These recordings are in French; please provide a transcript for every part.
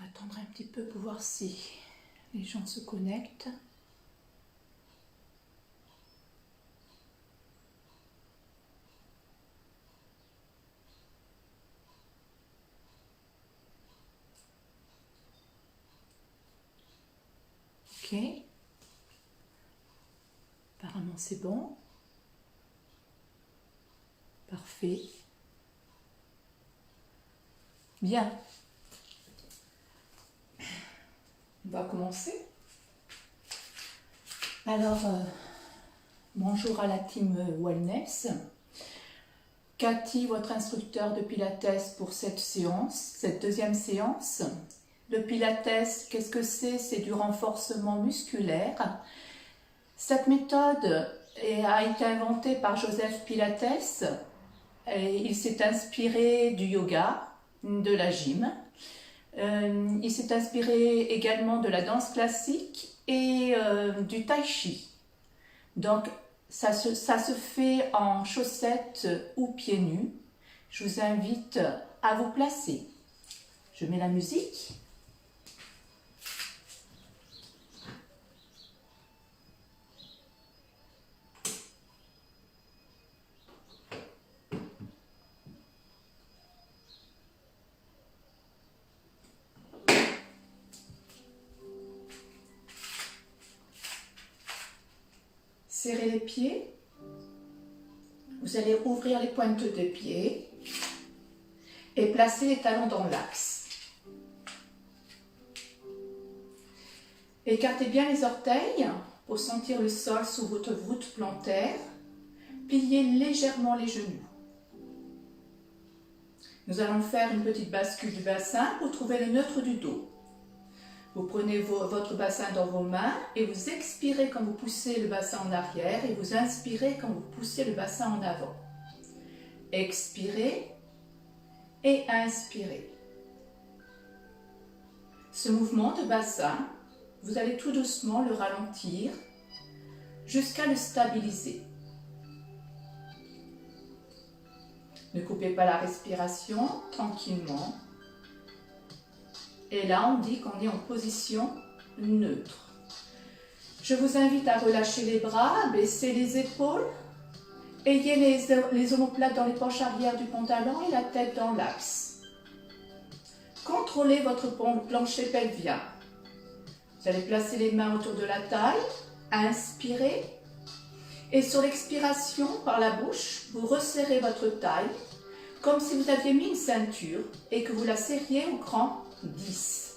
attendre un petit peu pour voir si les gens se connectent. Ok. Apparemment c'est bon. Parfait. Bien. On va commencer. Alors, bonjour à la team Wellness. Cathy, votre instructeur de Pilates pour cette séance, cette deuxième séance. Le Pilates, qu'est-ce que c'est? C'est du renforcement musculaire. Cette méthode a été inventée par Joseph Pilates. Et il s'est inspiré du yoga, de la gym. Il s'est inspiré également de la danse classique et du tai chi. Donc, ça se fait en chaussettes ou pieds nus. Je vous invite à vous placer. Je mets la musique. Serrez les pieds. Vous allez ouvrir les pointes des pieds et placer les talons dans l'axe. Écartez bien les orteils pour sentir le sol sous votre voûte plantaire. Pliez légèrement les genoux. Nous allons faire une petite bascule du bassin pour trouver le neutre du dos. Vous prenez votre bassin dans vos mains et vous expirez quand vous poussez le bassin en arrière et vous inspirez quand vous poussez le bassin en avant. Expirez et inspirez. Ce mouvement de bassin, vous allez tout doucement le ralentir jusqu'à le stabiliser. Ne coupez pas la respiration, tranquillement. Et là, on dit qu'on est en position neutre. Je vous invite à relâcher les bras, baisser les épaules. Ayez les omoplates dans les poches arrière du pantalon et la tête dans l'axe. Contrôlez votre plancher pelvien. Vous allez placer les mains autour de la taille. Inspirez. Et sur l'expiration, par la bouche, vous resserrez votre taille comme si vous aviez mis une ceinture et que vous la serriez au cran 10.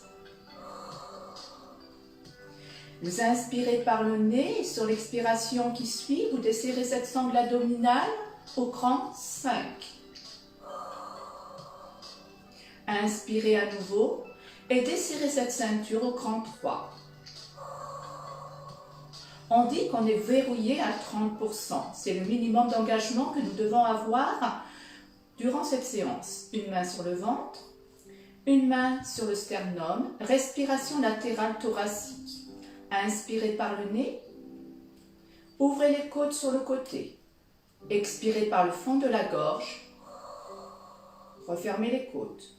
Vous inspirez par le nez et sur l'expiration qui suit, vous desserrez cette sangle abdominale au cran 5. Inspirez à nouveau et desserrez cette ceinture au cran 3. On dit qu'on est verrouillé à 30%. C'est le minimum d'engagement que nous devons avoir durant cette séance. Une main sur le ventre, une main sur le sternum, respiration latérale thoracique. Inspirez par le nez, ouvrez les côtes sur le côté. Expirez par le fond de la gorge, refermez les côtes.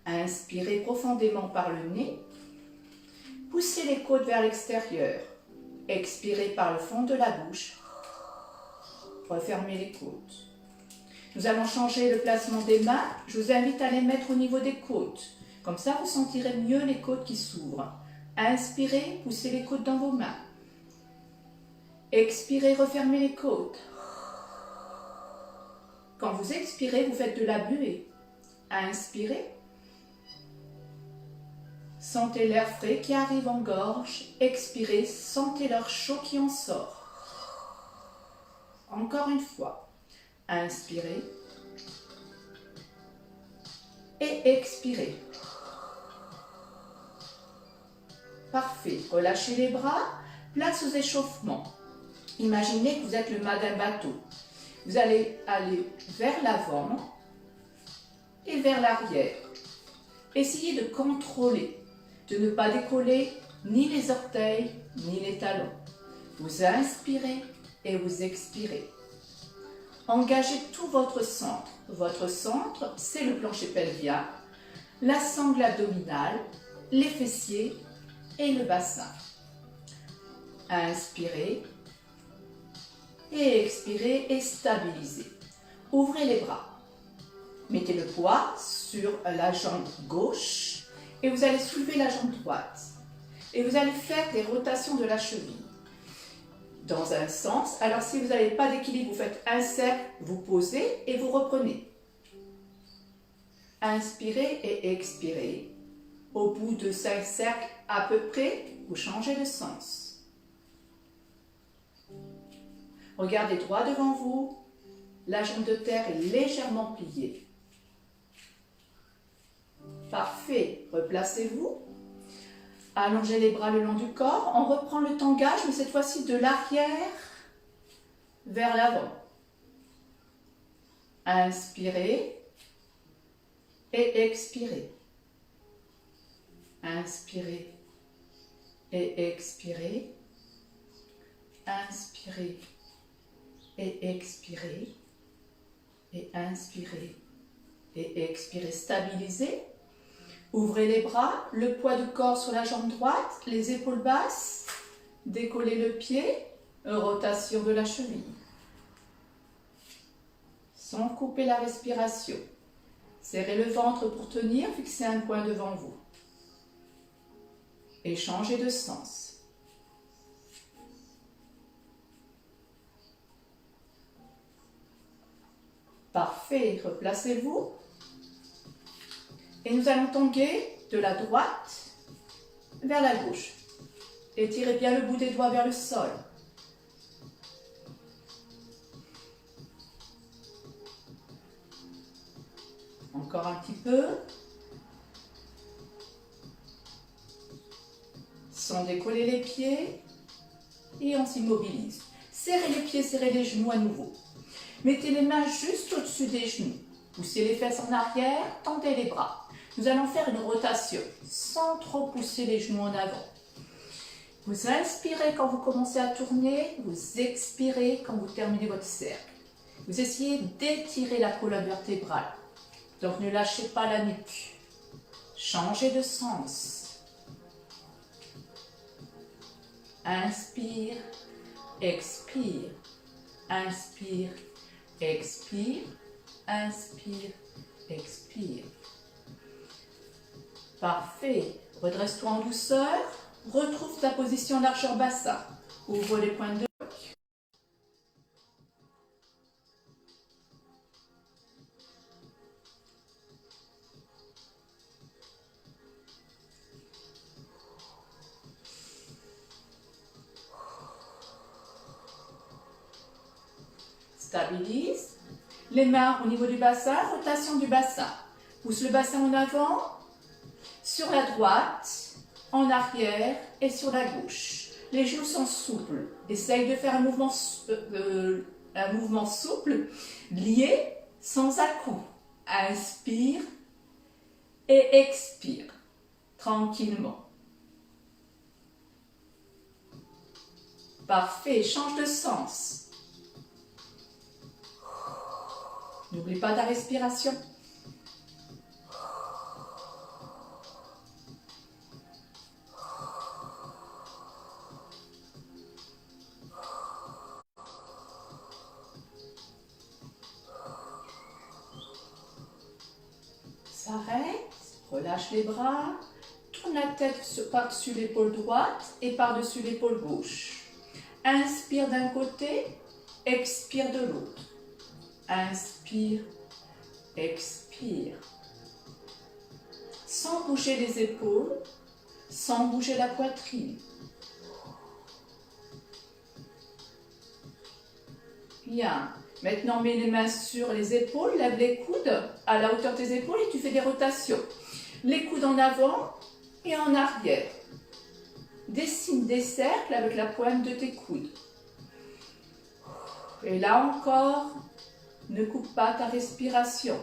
Inspirez profondément par le nez, poussez les côtes vers l'extérieur. Expirez par le fond de la bouche, refermez les côtes. Nous allons changer le placement des mains. Je vous invite à les mettre au niveau des côtes. Comme ça, vous sentirez mieux les côtes qui s'ouvrent. Inspirez, poussez les côtes dans vos mains. Expirez, refermez les côtes. Quand vous expirez, vous faites de la buée. Inspirez. Sentez l'air frais qui arrive en gorge. Expirez, sentez l'air chaud qui en sort. Encore une fois. Inspirez et expirez. Parfait. Relâchez les bras, place aux échauffements. Imaginez que vous êtes le mât d'un bateau. Vous allez aller vers l'avant et vers l'arrière. Essayez de contrôler, de ne pas décoller ni les orteils ni les talons. Vous inspirez et vous expirez. Engagez tout votre centre. Votre centre, c'est le plancher pelvien, la sangle abdominale les fessiers et le bassin. Inspirez et expirez et stabilisez. Ouvrez les bras. Mettez le poids sur la jambe gauche et vous allez soulever la jambe droite. Et vous allez faire des rotations de la cheville dans un sens. Alors si vous n'avez pas d'équilibre, vous faites un cercle, vous posez et vous reprenez. Inspirez et expirez. Au bout de 5 cercles à peu près, vous changez de sens. Regardez droit devant vous. La jambe de terre est légèrement pliée. Parfait. Replacez-vous. Allongez les bras le long du corps. On reprend le tangage, mais cette fois-ci de l'arrière vers l'avant. Inspirez et expirez. Inspirez et expirez. Inspirez et expirez. Et inspirez et expirez. Stabilisez. Ouvrez les bras, le poids du corps sur la jambe droite, les épaules basses. Décollez le pied, rotation de la cheville. Sans couper la respiration. Serrez le ventre pour tenir, fixez un point devant vous. Et changez de sens. Parfait, replacez-vous. Et nous allons tanguer de la droite vers la gauche. Étirez bien le bout des doigts vers le sol. Encore un petit peu. Sans décoller les pieds. Et on s'immobilise. Serrez les pieds, serrez les genoux à nouveau. Mettez les mains juste au-dessus des genoux. Poussez les fesses en arrière, tendez les bras. Nous allons faire une rotation sans trop pousser les genoux en avant. Vous inspirez quand vous commencez à tourner, vous expirez quand vous terminez votre cercle. Vous essayez d'étirer la colonne vertébrale. Donc ne lâchez pas la nuque. Changez de sens. Inspire, expire. Inspire, expire. Inspire, expire. Parfait. Redresse-toi en douceur. Retrouve ta position largeur bassin. Ouvre les pointes de bloc. Stabilise. Les mains au niveau du bassin, rotation du bassin. Pousse le bassin en avant, sur la droite, en arrière et sur la gauche. Les genoux sont souples. Essaye de faire un mouvement souple, lié, sans à-coups. Inspire et expire, tranquillement. Parfait, change de sens. N'oublie pas ta respiration. S'arrête, relâche les bras, tourne la tête par-dessus l'épaule droite et par-dessus l'épaule gauche. Inspire d'un côté, expire de l'autre. Inspire, expire. Sans bouger les épaules, sans bouger la poitrine. Bien. Maintenant, mets les mains sur les épaules, lève les coudes à la hauteur de tes épaules et tu fais des rotations. Les coudes en avant et en arrière. Dessine des cercles avec la pointe de tes coudes. Et là encore, ne coupe pas ta respiration.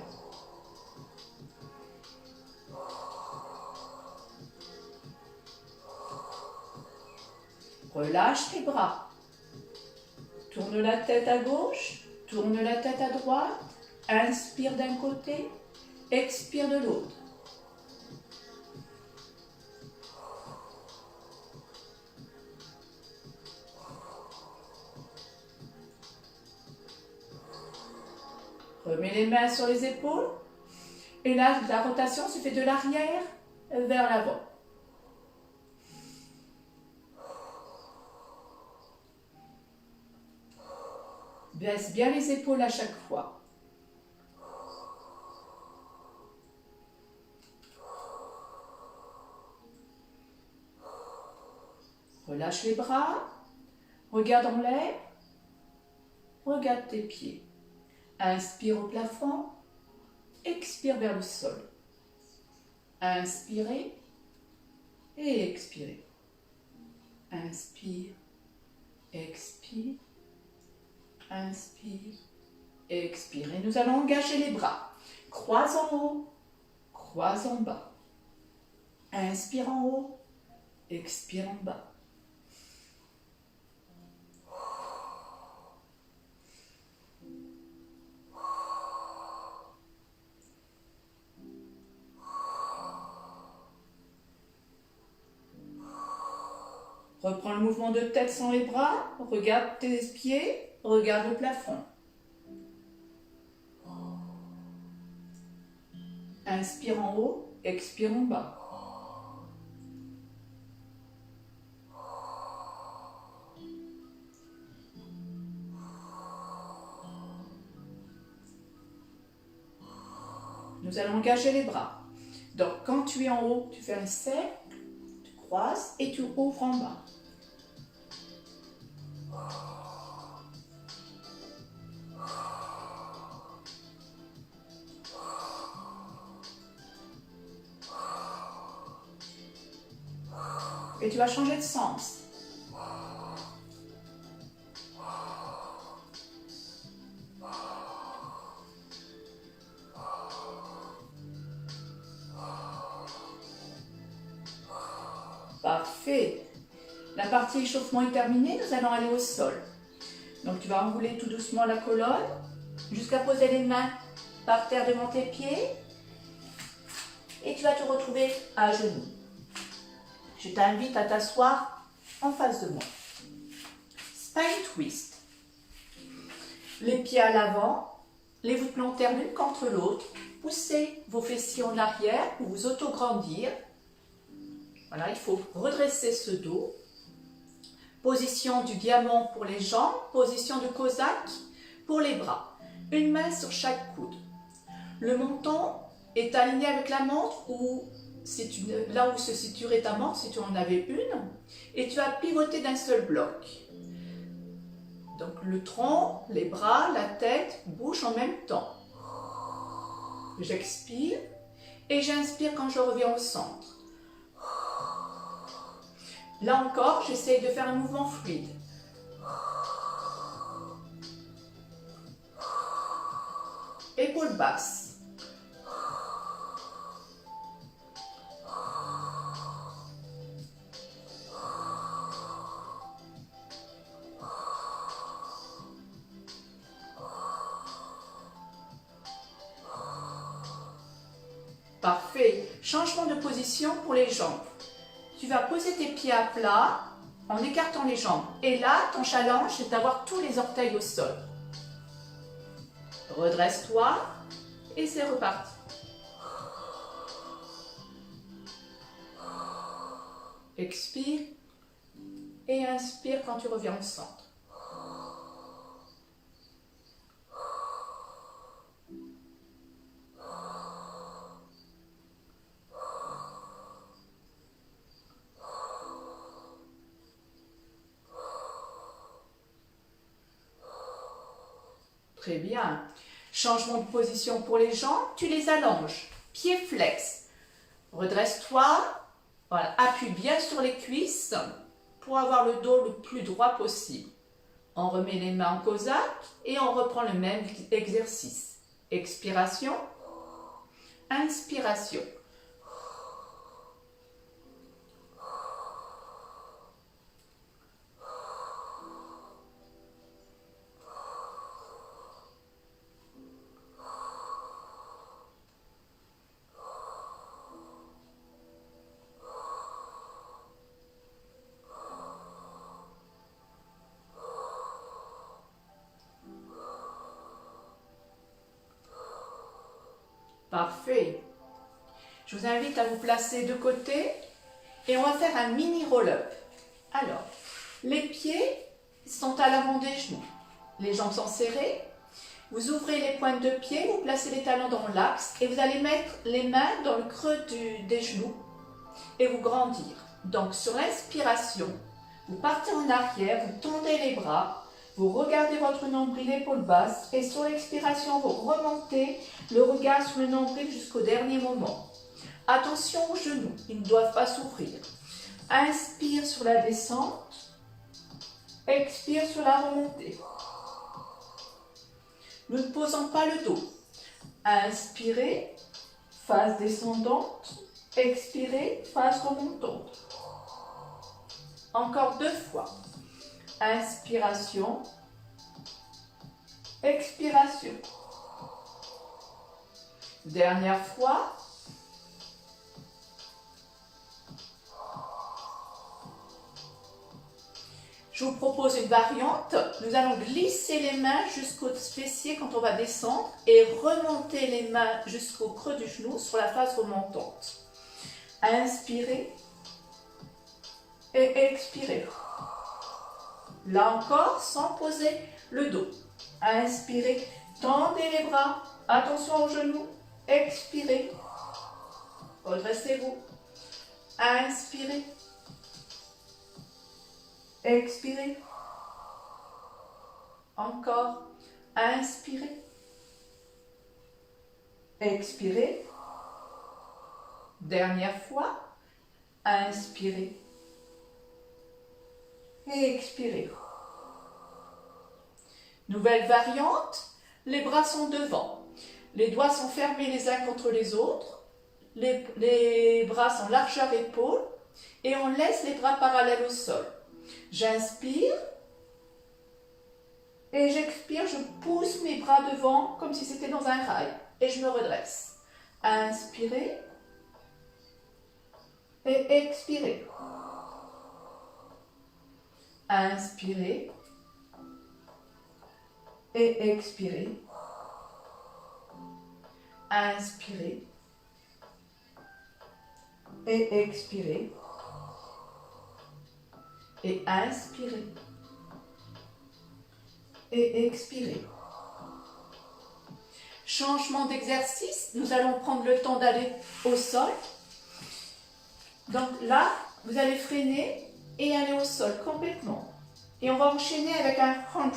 Relâche tes bras. Tourne la tête à gauche, tourne la tête à droite. Inspire d'un côté, expire de l'autre. Remets les mains sur les épaules. Et là, la rotation se fait de l'arrière vers l'avant. Baisse bien les épaules à chaque fois. Relâche les bras. Regarde en l'air. Regarde tes pieds. Inspire au plafond. Expire vers le sol. Inspirez et expirez. Inspire, expire, inspire, expire. Et nous allons engager les bras. Croise en haut, croise en bas. Inspire en haut, expire en bas. Reprends le mouvement de tête sans les bras. Regarde tes pieds. Regarde le plafond. Inspire en haut. Expire en bas. Nous allons engager les bras. Donc, quand tu es en haut, tu fais un cercle, tu croises et tu ouvres en bas. Et tu vas changer de sens. Parfait. La partie échauffement est terminée, nous allons aller au sol. Donc tu vas enrouler tout doucement la colonne jusqu'à poser les mains par terre devant tes pieds. Et tu vas te retrouver à genoux. Je t'invite à t'asseoir en face de moi. Spine twist. Les pieds à l'avant, les voûtes plantaires l'une contre l'autre. Poussez vos fessiers en arrière pour vous auto-grandir. Voilà, il faut redresser ce dos. Position du diamant pour les jambes, position de cosaque pour les bras. Une main sur chaque coude. Le menton est aligné avec la montre ou là où se situerait ta montre si tu en avais une. Et tu vas pivoter d'un seul bloc. Donc le tronc, les bras, la tête bougent en même temps. J'expire et j'inspire quand je reviens au centre. Là encore, j'essaye de faire un mouvement fluide. Épaules basses. Parfait. Changement de position pour les jambes. Tu vas poser tes pieds à plat en écartant les jambes. Et là, ton challenge, c'est d'avoir tous les orteils au sol. Redresse-toi et c'est reparti. Expire et inspire quand tu reviens au centre. Très bien. Changement de position pour les jambes, tu les allonges. Pieds flex. Redresse-toi. Voilà, appuie bien sur les cuisses pour avoir le dos le plus droit possible. On remet les mains en cosaque et on reprend le même exercice. Expiration. Inspiration. Parfait. Je vous invite à vous placer de côté et on va faire un mini roll-up. Alors, les pieds sont à l'avant des genoux. Les jambes sont serrées. Vous ouvrez les pointes de pied, vous placez les talons dans l'axe et vous allez mettre les mains dans le creux des genoux et vous grandir. Donc, sur l'inspiration, vous partez en arrière, vous tendez les bras, vous regardez votre nombril, épaule basse et sur l'expiration, vous remontez le regard sur le nombril jusqu'au dernier moment. Attention aux genoux, ils ne doivent pas s'ouvrir. Inspire sur la descente, expire sur la remontée. Nous ne posons pas le dos. Inspirez, phase descendante, expirez, phase remontante. Encore 2 fois. Inspiration, expiration. Dernière fois. Je vous propose une variante. Nous allons glisser les mains jusqu'au fessier quand on va descendre et remonter les mains jusqu'au creux du genou sur la phase remontante. Inspirez et expirez. Là encore, sans poser le dos. Inspirez, tendez les bras, attention aux genoux. Expirez, redressez-vous. Inspirez. Expirez. Encore. Inspirez. Expirez. Dernière fois. Inspirez. Et expirez. Nouvelle variante. Les bras sont devant. Les doigts sont fermés les uns contre les autres. Les bras sont largeur épaule. Et on laisse les bras parallèles au sol. J'inspire et j'expire, je pousse mes bras devant comme si c'était dans un rail et je me redresse. Inspirez et expirez. Inspirez et expirez. Inspirez et expirez. Et inspirez. Et expirez. Changement d'exercice. Nous allons prendre le temps d'aller au sol. Donc là, vous allez freiner et aller au sol complètement. Et on va enchaîner avec un 100.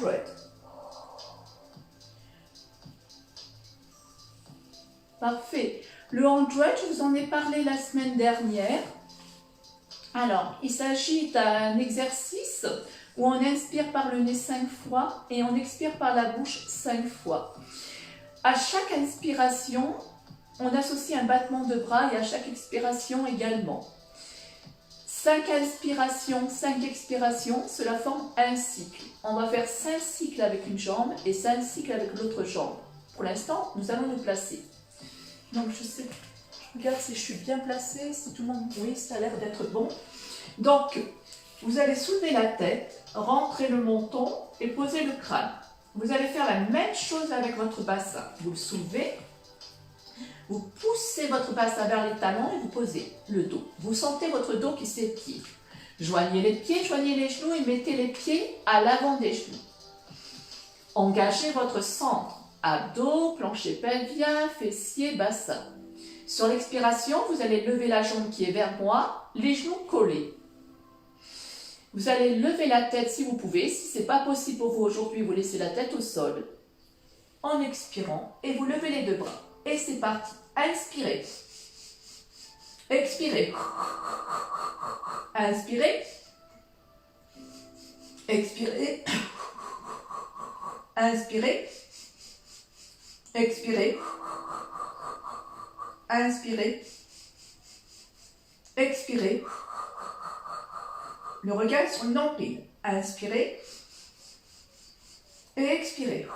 Parfait. Le 100, je vous en ai parlé la semaine dernière. Alors, il s'agit d'un exercice où on inspire par le nez 5 fois et on expire par la bouche 5 fois. À chaque inspiration, on associe un battement de bras et à chaque expiration également. 5 inspirations, 5 expirations, cela forme un cycle. On va faire 5 cycles avec une jambe et 5 cycles avec l'autre jambe. Pour l'instant, nous allons nous placer. Donc, je regarde si je suis bien placée, si tout le monde... Oui, ça a l'air d'être bon. Donc, vous allez soulever la tête, rentrer le menton et poser le crâne. Vous allez faire la même chose avec votre bassin. Vous le soulevez, vous poussez votre bassin vers les talons et vous posez le dos. Vous sentez votre dos qui s'étire. Joignez les pieds, joignez les genoux et mettez les pieds à l'avant des genoux. Engagez votre centre. Abdos, plancher pelvien, fessier, bassin. Sur l'expiration, vous allez lever la jambe qui est vers moi, les genoux collés. Vous allez lever la tête si vous pouvez. Si ce n'est pas possible pour vous aujourd'hui, vous laissez la tête au sol. En expirant, et vous levez les 2 bras. Et c'est parti. Inspirez. Expirez. Inspirez. Expirez. Inspirez. Expirez. Inspirez. Expirez. Le regard sur le nombril. Inspirez. Et expirez.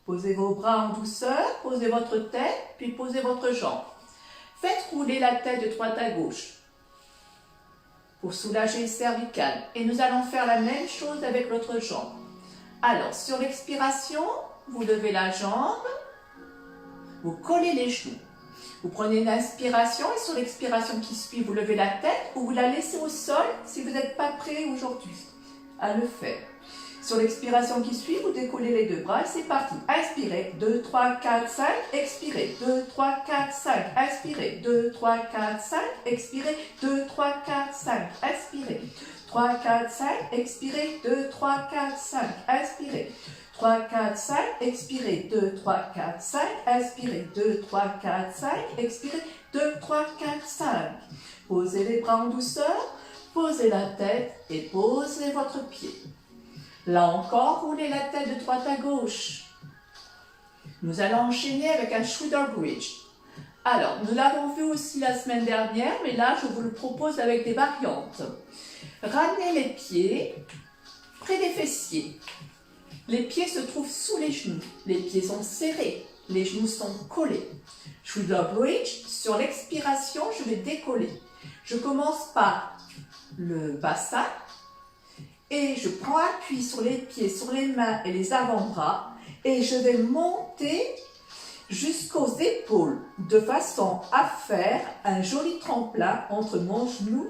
Posez vos bras en douceur, posez votre tête, puis posez votre jambe. Faites rouler la tête de droite à gauche pour soulager le cervical. Et nous allons faire la même chose avec l'autre jambe. Alors, sur l'expiration, vous levez la jambe, Vous collez les genoux. Vous prenez une inspiration et sur l'expiration qui suit, vous levez la tête ou vous la laissez au sol si vous n'êtes pas prêt aujourd'hui à le faire. Sur l'expiration qui suit, vous décollez les deux bras et c'est parti. Inspirez, 2, 3, 4, 5, expirez, 2, 3, 4, 5, inspirez, 2, 3, 4, 5, expirez, 2, 3, 4, 5, inspirez, 3, 4, 5, expirez, 2, 3, 4, 5, inspirez, 3, 4, 5, expirez, 2, 3, 4, 5, inspirez, 2, 3, 4, 5, expirez, 2, 3, 4, 5. Posez les bras en douceur, posez la tête et posez votre pied. Là encore, roulez la tête de droite à gauche. Nous allons enchaîner avec un shoulder bridge. Alors, nous l'avons vu aussi la semaine dernière, mais là, je vous le propose avec des variantes. Ramenez les pieds près des fessiers. Les pieds se trouvent sous les genoux. Les pieds sont serrés. Les genoux sont collés. Shoulder bridge, sur l'expiration, je vais décoller. Je commence par le bassin. Et je prends appui sur les pieds, sur les mains et les avant-bras et je vais monter jusqu'aux épaules de façon à faire un joli tremplin entre mon genou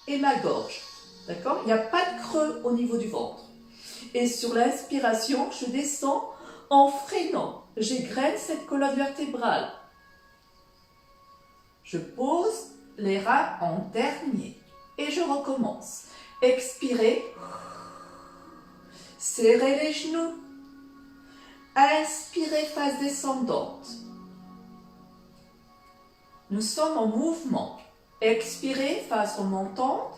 et ma gorge. D'accord? Il n'y a pas de creux au niveau du ventre. Et sur l'inspiration, je descends en freinant. J'égrène cette colonne vertébrale. Je pose les reins en dernier et je recommence. Expirez. Serrez les genoux. Inspirez, phase descendante. Nous sommes en mouvement. Expirez, phase remontante.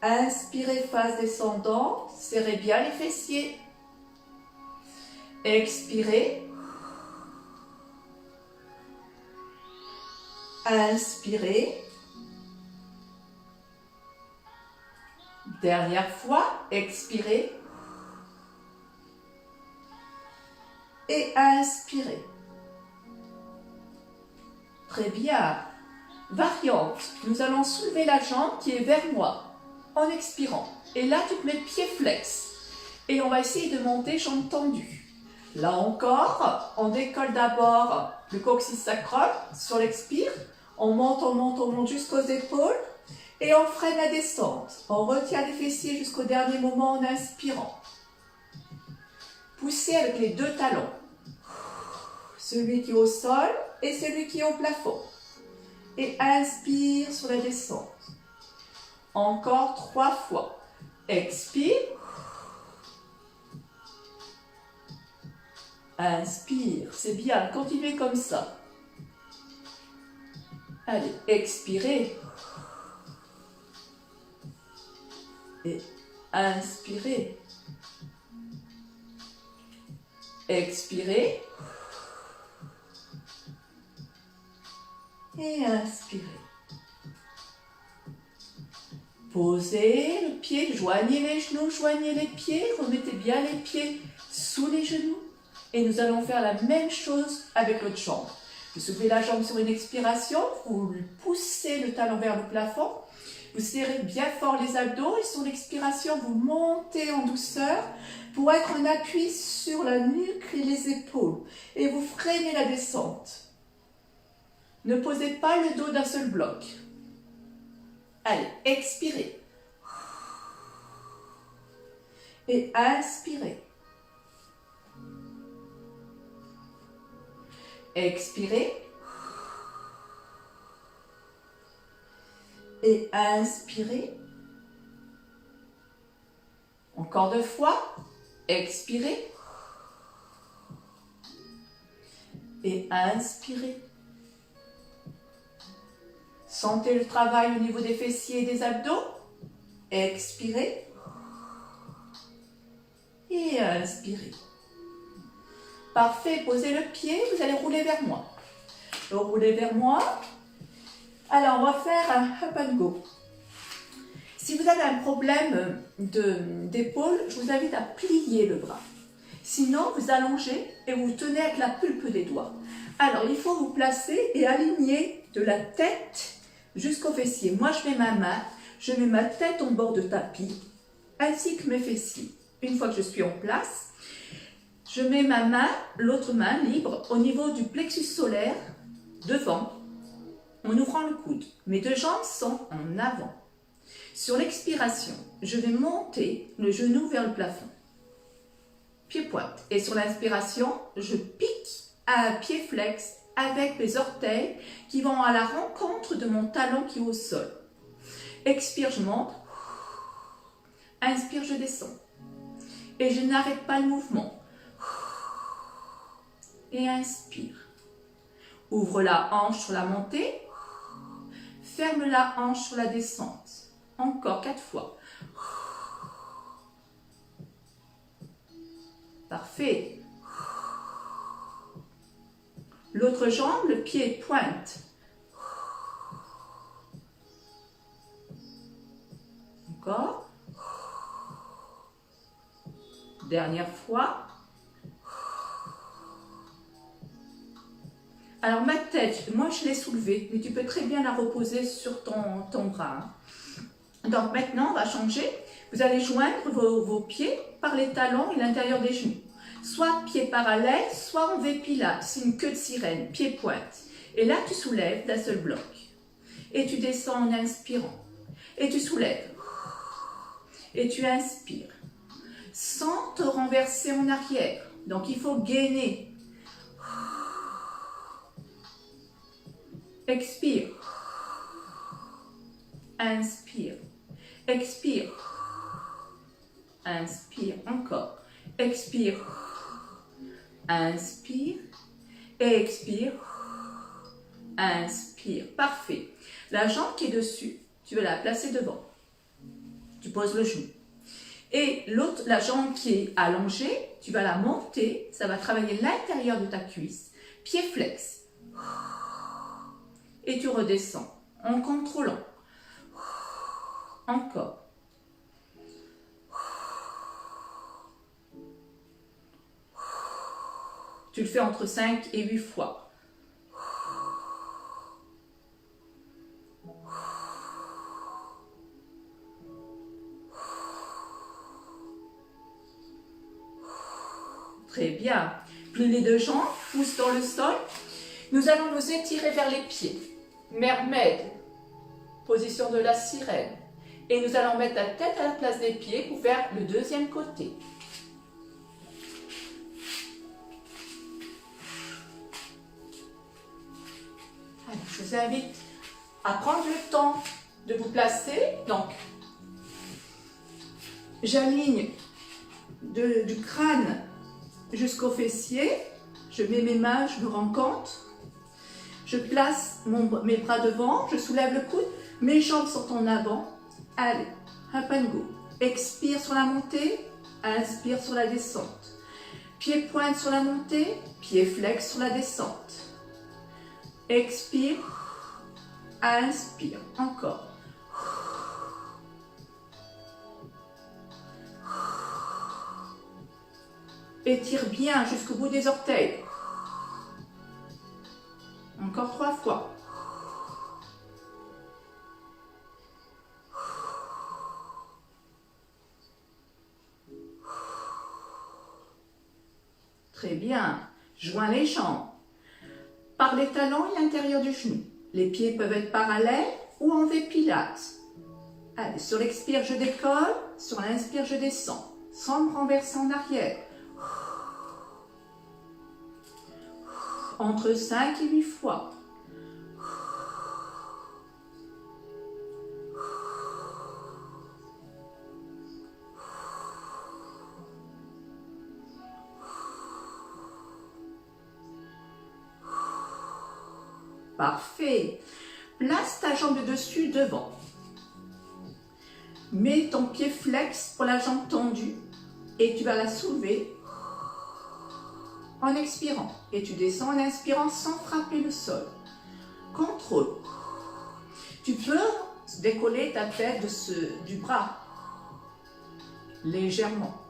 Inspirez, phase descendante. Serrez bien les fessiers. Expirez. Inspirez. Dernière fois, expirez. Et inspirez. Très bien. Variante. Nous allons soulever la jambe qui est vers moi en expirant. Et là, tu te mets pied flex. Et on va essayer de monter jambe tendue. Là encore, on décolle d'abord le coccyx sacrum sur l'expire. On monte jusqu'aux épaules. Et on freine la descente. On retient les fessiers jusqu'au dernier moment en inspirant. Poussez avec les deux talons. Celui qui est au sol et celui qui est au plafond. Et inspire sur la descente. Encore 3 fois. Expire. Inspire. C'est bien. Continuez comme ça. Allez, expirez. Et inspirez. Expirez. Et inspirez. Posez le pied, joignez les genoux, joignez les pieds, remettez bien les pieds sous les genoux. Et nous allons faire la même chose avec l'autre jambe. Vous soulevez la jambe sur une expiration, vous poussez le talon vers le plafond. Vous serrez bien fort les abdos et sur l'expiration, vous montez en douceur pour être en appui sur la nuque et les épaules. Et vous freinez la descente. Ne posez pas le dos d'un seul bloc. Allez, expirez. Et inspirez. Expirez. Et inspirez. Encore 2 fois. Expirez. Et inspirez. Sentez le travail au niveau des fessiers et des abdos. Expirez. Et inspirez. Parfait. Posez le pied. Vous allez rouler vers moi. Roulez vers moi. Alors, on va faire un up and go. Si vous avez un problème d'épaule, je vous invite à plier le bras. Sinon, vous allongez et vous tenez avec la pulpe des doigts. Alors, il faut vous placer et aligner de la tête jusqu'aux fessiers. Moi, je mets ma tête en bord de tapis, ainsi que mes fessiers. Une fois que je suis en place, Je mets ma main, l'autre main libre, au niveau du plexus solaire, devant, en ouvrant le coude. Mes deux jambes sont en avant. Sur l'expiration, je vais monter le genou vers le plafond. Pied-pointe. Et sur l'inspiration, je pique à pied flex avec mes orteils qui vont à la rencontre de mon talon qui est au sol. Expire, je monte. Inspire, je descends. Et je n'arrête pas le mouvement. Et inspire. Ouvre la hanche sur la montée. Ferme la hanche sur la descente. Encore 4 fois. Parfait. L'autre jambe, le pied pointe. Encore. Dernière fois. Alors ma tête, moi je l'ai soulevée, mais tu peux très bien la reposer sur ton bras. Donc maintenant on va changer. Vous allez joindre vos pieds par les talons et l'intérieur des genoux. Soit pieds parallèles, soit en V Pilates. C'est une queue de sirène, pied pointe. Et là tu soulèves d'un seul bloc. Et tu descends en inspirant. Et tu soulèves. Et tu inspires. Sans te renverser en arrière. Donc il faut gainer. Expire. Inspire. Expire. Inspire. Encore. Expire. Inspire. Et expire. Inspire. Parfait. La jambe qui est dessus, tu vas la placer devant. Tu poses le genou. Et l'autre, la jambe qui est allongée, tu vas la monter. Ça va travailler l'intérieur de ta cuisse. Pied flex. Et tu redescends en contrôlant. Encore. Tu le fais entre 5 et 8 fois. Très bien. Plie les deux jambes, pousse dans le sol. Nous allons nous étirer vers les pieds. Mermaid, position de la sirène. Et nous allons mettre la tête à la place des pieds pour faire le deuxième côté. Alors, je vous invite à prendre le temps de vous placer. Donc, j'aligne du crâne jusqu'au fessier. Je mets mes mains, je me rends compte. Je place mes bras devant, je soulève le coude, mes jambes sont en avant. Allez, up and go. Expire sur la montée, inspire sur la descente. Pied pointe sur la montée, pied flex sur la descente. Expire, inspire, encore. Étire bien jusqu'au bout des orteils. Encore 3 fois. Très bien. Joins les jambes. Par les talons et l'intérieur du genou. Les pieds peuvent être parallèles ou en V Pilates. Allez, sur l'expire, je décolle. Sur l'inspire, je descends. Sans me renverser en arrière. Entre 5 et 8 fois. Parfait. Place ta jambe dessus devant. Mets ton pied flex pour la jambe tendue et tu vas la soulever en expirant. Et tu descends en inspirant sans frapper le sol. Contrôle. Tu peux décoller ta tête du bras légèrement.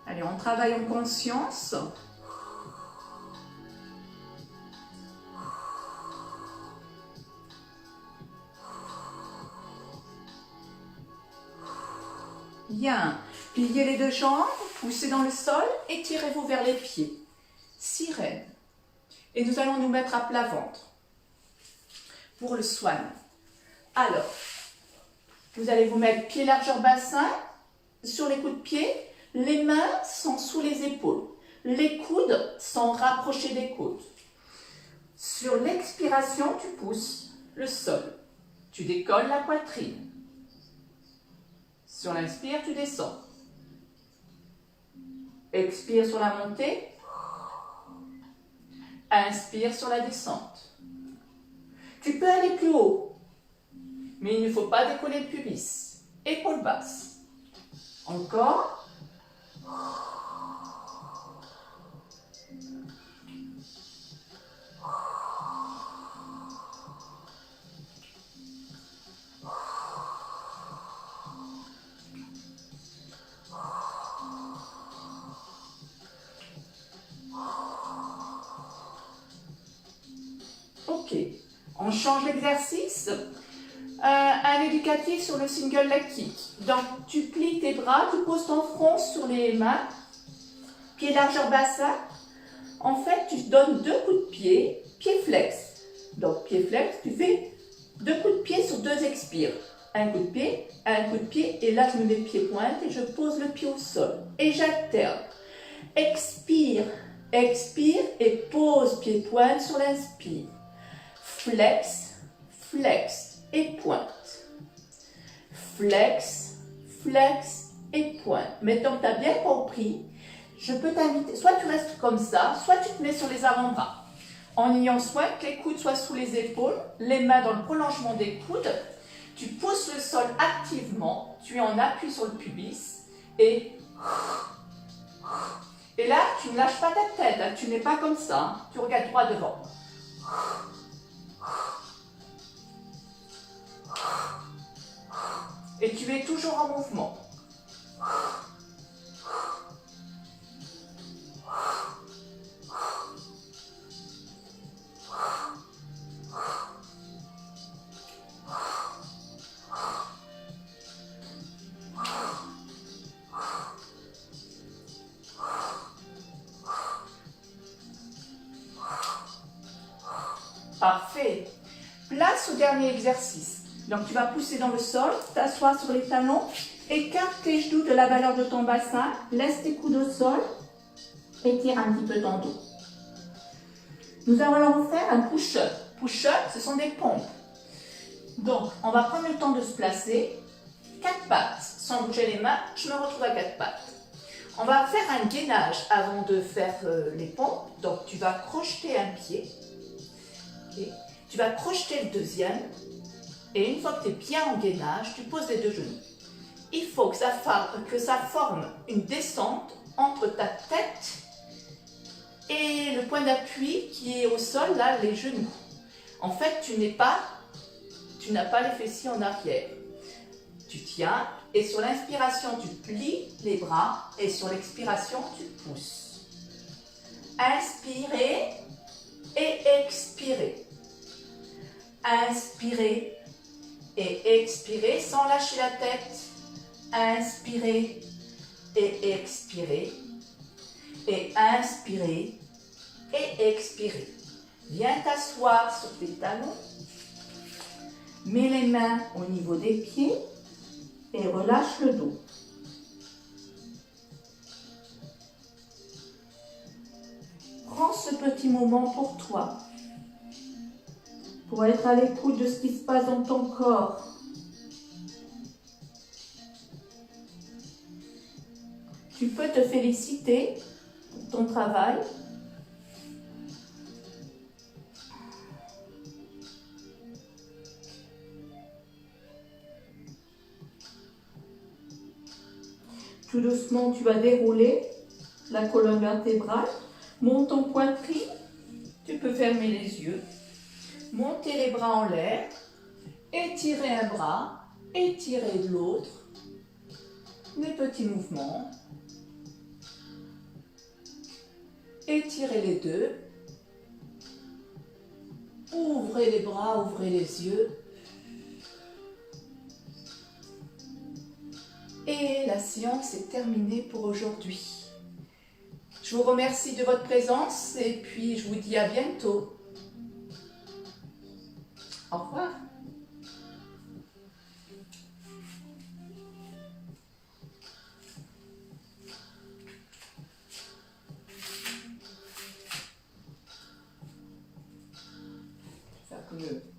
Allez, on travaille en conscience. Bien. Pliez les deux jambes, poussez dans le sol, étirez-vous vers les pieds. Sirène. Et nous allons nous mettre à plat ventre pour le swan. Alors, vous allez vous mettre pied largeur bassin sur les coups de pied. Les mains sont sous les épaules. Les coudes sont rapprochés des côtes. Sur l'expiration, tu pousses le sol. Tu décolles la poitrine. Sur l'inspire, tu descends. Expire sur la montée. Inspire sur la descente. Tu peux aller plus haut, mais il ne faut pas décoller le pubis. Épaules basses. Encore. Ok, on change l'exercice. Un éducatif sur le single leg kick. Donc, tu plies tes bras, tu poses ton front sur les mains, pied largeur bassin. En fait, tu donnes 2 coups de pied, pied flex. Donc, pied flex, tu fais 2 coups de pied sur 2 expires. Un coup de pied, un coup de pied, et là, je me mets pied pointe et je pose le pied au sol. Et j'alterne. Expire, expire et pose pied pointe sur l'inspire. Flex, flex et pointe. Flex, flex et pointe. Maintenant que tu as bien compris, je peux t'inviter, soit tu restes comme ça, soit tu te mets sur les avant-bras. En ayant soin que les coudes soient sous les épaules, les mains dans le prolongement des coudes. Tu pousses le sol activement, tu es en appui sur le pubis et là, tu ne lâches pas ta tête, hein, tu n'es pas comme ça, hein, tu regardes droit devant. Et tu es toujours en mouvement. Parfait. Place au dernier exercice. Donc, tu vas pousser dans le sol, t'asseoir sur les talons, écarte tes genoux de la valeur de ton bassin, laisse tes coudes au sol, étire un petit peu ton dos. Nous allons faire un push-up. Push-up, ce sont des pompes. Donc, on va prendre le temps de se placer, 4 pattes, sans bouger les mains, je me retrouve à 4 pattes. On va faire un gainage avant de faire les pompes. Donc, tu vas crocheter un pied. Okay. Tu vas crocheter le deuxième. Et une fois que tu es bien en gainage, tu poses les 2 genoux. Il faut que ça forme une descente entre ta tête et le point d'appui qui est au sol, là, les genoux. En fait, tu n'as pas les fessiers en arrière. Tu tiens et sur l'inspiration, tu plies les bras et sur l'expiration, tu pousses. Inspirez et expirez. Inspirez et expirez sans lâcher la tête. Inspirez et expirez. Et inspirez et expirez. Viens t'asseoir sur tes talons. Mets les mains au niveau des pieds et relâche le dos. Prends ce petit moment pour toi, pour être à l'écoute de ce qui se passe dans ton corps. Tu peux te féliciter pour ton travail. Tout doucement, tu vas dérouler la colonne vertébrale. Monte ton poitrine. Tu peux fermer les yeux. Monter les bras en l'air. Étirer un bras. Étirer de l'autre. Des petits mouvements. Étirez les deux. Ouvrez les bras, ouvrez les yeux. Et la séance est terminée pour aujourd'hui. Je vous remercie de votre présence et puis je vous dis à bientôt. Au revoir. Faire comme